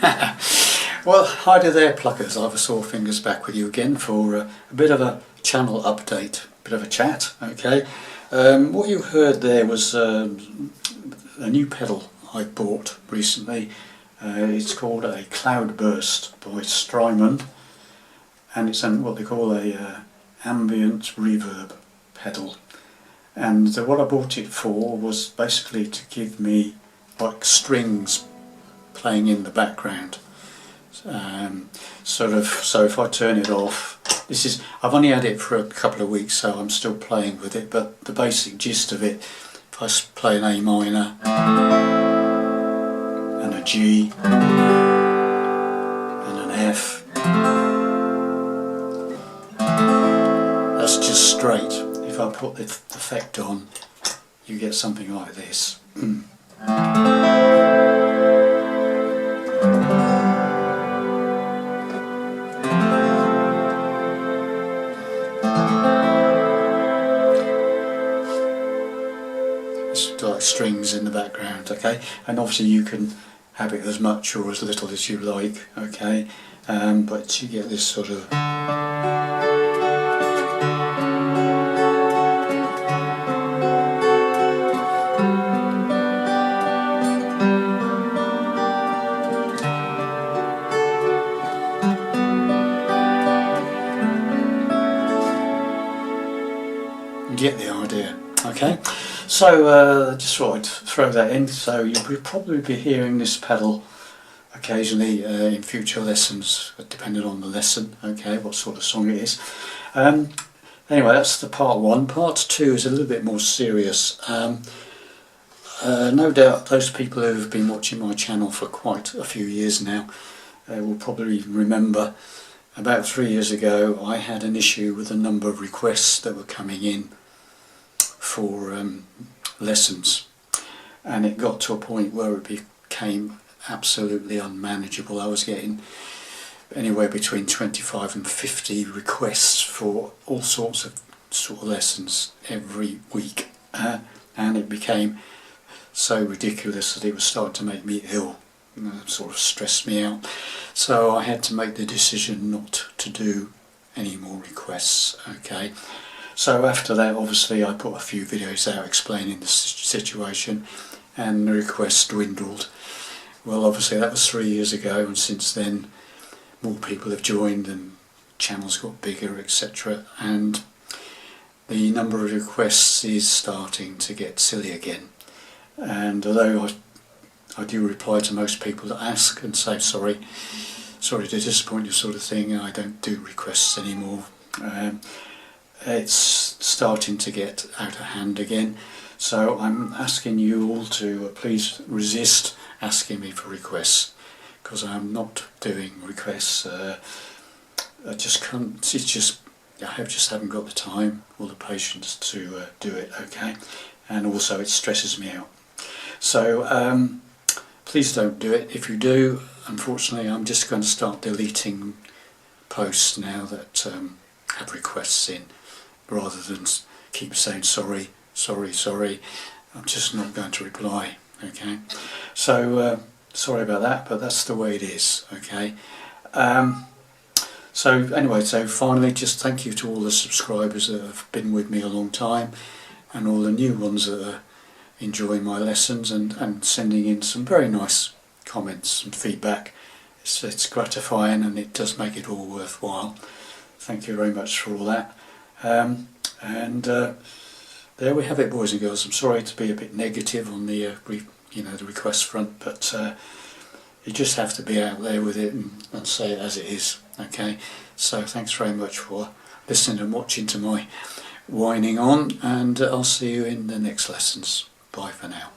Well, hi there pluckers, Ivor Sawfingers back with you again for a bit of a channel update, a bit of a chat, okay. What you heard there was a new pedal I bought recently. It's called a Cloudburst by Strymon, and it's what they call a ambient reverb pedal. And what I bought it for was basically to give me like strings playing in the background. So if I turn it off, I've only had it for a couple of weeks, so I'm still playing with it, but the basic gist of it, if I play an A minor and a G and an F, that's just straight. If I put the effect on, you get something like this. It's like strings in the background, okay, and obviously you can have it as much or as little as you like, okay, but you get this sort of get the idea, okay. So just thought I'd throw that in. So you'll probably be hearing this pedal occasionally in future lessons, depending on the lesson, okay, what sort of song it is. Anyway, that's the part one. Part two is a little bit more serious. No doubt those people who have been watching my channel for quite a few years now will probably remember about 3 years ago I had an issue with a number of requests that were coming in for lessons, and it got to a point where it became absolutely unmanageable. I was getting anywhere between 25 and 50 requests for all sorts of lessons every week, and it became so ridiculous that it was starting to make me ill, sort of stressed me out. So I had to make the decision not to do any more requests, okay. So after that, obviously, I put a few videos out explaining the situation, and the requests dwindled. Well, obviously that was 3 years ago, and since then more people have joined and channels got bigger, etc. And the number of requests is starting to get silly again. And although I do reply to most people that ask and say sorry to disappoint you, sort of thing, I don't do requests anymore. It's starting to get out of hand again, so I'm asking you all to please resist asking me for requests, because I'm not doing requests. I just can't. I just haven't got the time or the patience to do it, okay, and also it stresses me out. So please don't do it. If you do, unfortunately, I'm just going to start deleting posts now that have requests in, rather than keep saying sorry. I'm just not going to reply, okay. So sorry about that, but that's the way it is, okay. So anyway, so finally, just thank you to all the subscribers that have been with me a long time, and all the new ones that are enjoying my lessons and sending in some very nice comments and feedback. It's gratifying, and it does make it all worthwhile. Thank you very much for all that. There we have it, boys and girls. I'm sorry to be a bit negative on the the request front, but you just have to be out there with it and say it as it is, okay. So thanks very much for listening and watching to my whining on, and I'll see you in the next lessons. Bye for now.